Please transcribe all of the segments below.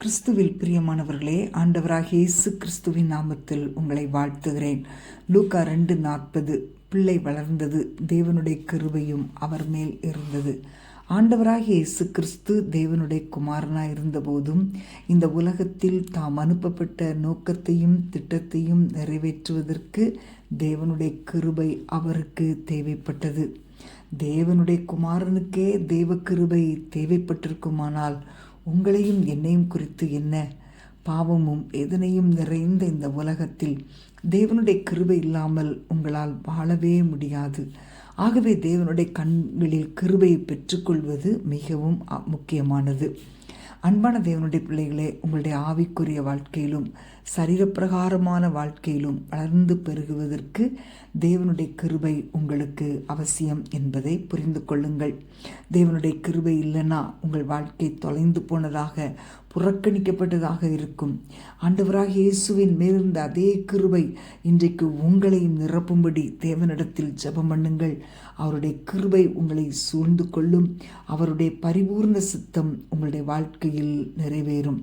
கிறிஸ்துவில் பிரியமானவர்களே, ஆண்டவராகிய இயேசு கிறிஸ்துவின் நாமத்தில் உங்களை வாழ்த்துகிறேன். லூக்கா 2:40 பிள்ளை வளர்ந்தது, தேவனுடைய கிருபையும் அவர் மேல் இருந்தது. ஆண்டவராகிய இயேசு கிறிஸ்து தேவனுடைய குமாரனாய் இருந்தபோதும் இந்த உலகத்தில் தாம் அனுப்பப்பட்ட நோக்கத்தையும் திட்டத்தையும் நிறைவேற்றுவதற்கு தேவனுடைய கிருபை அவருக்கு தேவைப்பட்டது. தேவனுடைய குமாரனுக்கே தேவ கிருபை தேவைப்பட்டிருக்குமானால் உங்களையும் என்னையும் குறித்து என்ன? பாவமும் எதனையும் நிறைந்த இந்த உலகத்தில் தேவனுடைய கிருபை இல்லாமல் உங்களால் வாழவே முடியாது. ஆகவே தேவனுடைய கண்களில் கிருபையை பெற்றுக்கொள்வது மிகவும் முக்கியமானது. அன்பான தேவனுடைய பிள்ளைகளே, உங்களுடைய ஆவிக்குரிய வாழ்க்கையிலும் சரீரப்பிரகாரமான வாழ்க்கையிலும் வளர்ந்து பெருகுவதற்கு தேவனுடைய கிருபை உங்களுக்கு அவசியம் என்பதை புரிந்து கொள்ளுங்கள். தேவனுடைய கிருபை இல்லைன்னா உங்கள் வாழ்க்கை தொலைந்து போனதாக, புறக்கணிக்கப்பட்டதாக இருக்கும். ஆண்டவராகிய இயேசுவின் மேலிருந்த அதே கிருபை இன்றைக்கு உங்களையும் நிரப்பும்படி தேவனிடத்தில் ஜெபம் பண்ணுங்கள். அவருடைய கிருபை உங்களை சூழ்ந்து கொள்ளும். அவருடைய பரிபூர்ண சித்தம் உங்களுடைய வாழ்க்கையில் நிறைவேறும்.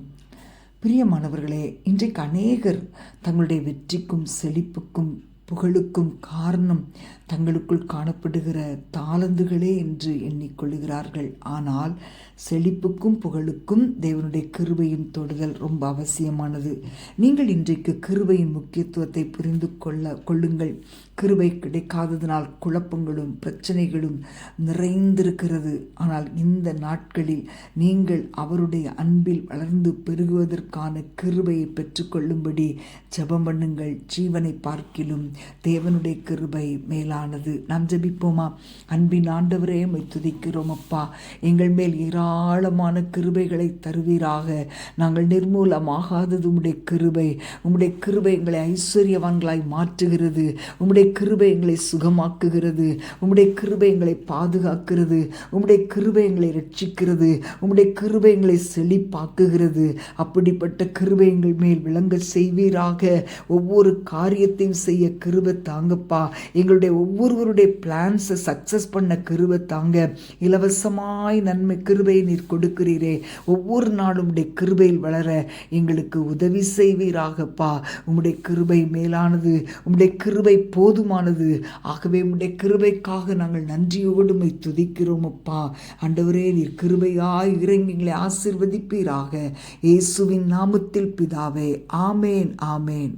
பிரியமானவர்களே, இன்றைக்கு அநேகர் தங்களுடைய வெற்றிக்கும் செழிப்புக்கும் புகழுக்கும் காரணம் தங்களுக்குள் காணப்படுகிற தாளந்துகளே என்று எண்ணிக்கொள்கிறார்கள். ஆனால் செழிப்புக்கும் புகழுக்கும் தேவனுடைய கிருபையின் தொடுதல் ரொம்ப அவசியமானது. நீங்கள் இன்றைக்கு கிருபையின் முக்கியத்துவத்தை புரிந்து கொள்ளுங்கள். கிருபை கிடைக்காததினால் குழப்பங்களும் பிரச்சனைகளும் நிறைந்திருக்கிறது. ஆனால் இந்த நாட்களில் நீங்கள் அவருடைய அன்பில் வளர்ந்து பெருகுவதற்கான கிருபையை பெற்றுக்கொள்ளும்படி ஜெபம் பண்ணுங்கள். ஜீவனை பார்க்கிலும் தேவனுடைய கிருபை மேலானது. நாம் ஜெபிப்போமா? அன்பின் ஆண்டவரே, உம்மை துதிக்கிறோம் அப்பா. எங்கள் மேல் ஏராளமான கிருபைகளை தருவீராக. நாங்கள் நிர்மூலமாகாதது உம்முடைய கிருபை. உம்முடைய கிருபை எங்களை ஐஸ்வர்யவான்களாய் மாற்றுகிறது. உம்முடைய கிருபை எங்களை சுகமாக்குகிறது. உம்முடைய கிருபை எங்களை பாதுகாக்கிறது. உம்முடைய கிருபை எங்களை ரட்சிக்கிறது. உம்முடைய கிருபை எங்களை செழிப்பாக்குகிறது. அப்படிப்பட்ட கிருபை எங்கள் மேல் விளங்க செய்வீராக. ஒவ்வொரு காரியத்தையும் செய்ய கிருபை தாங்கப்பா. எங்களுடைய ஒவ்வொருவருடைய பிளான்ஸை சக்சஸ் பண்ண கிருபை தாங்க. இலவசமாய் நன்மை கிருபையை நீர் கொடுக்கிறீரே. ஒவ்வொரு நாளும் உடைய கிருபையில் வளர எங்களுக்கு உதவி செய்வீராகப்பா. உம்முடைய கிருபை மேலானது. உம்முடைய கிருபை போதுமானது. ஆகவே உம்முடைய கிருபைக்காக நாங்கள் நன்றியோடு உம்மை துதிக்கிறோம் அப்பா. ஆண்டவரே, நீர் கிருபையாய் இறங்கி எங்களை ஆசீர்வதிப்பீராக. இயேசுவின் நாமத்தில் பிதாவே, ஆமேன், ஆமேன்.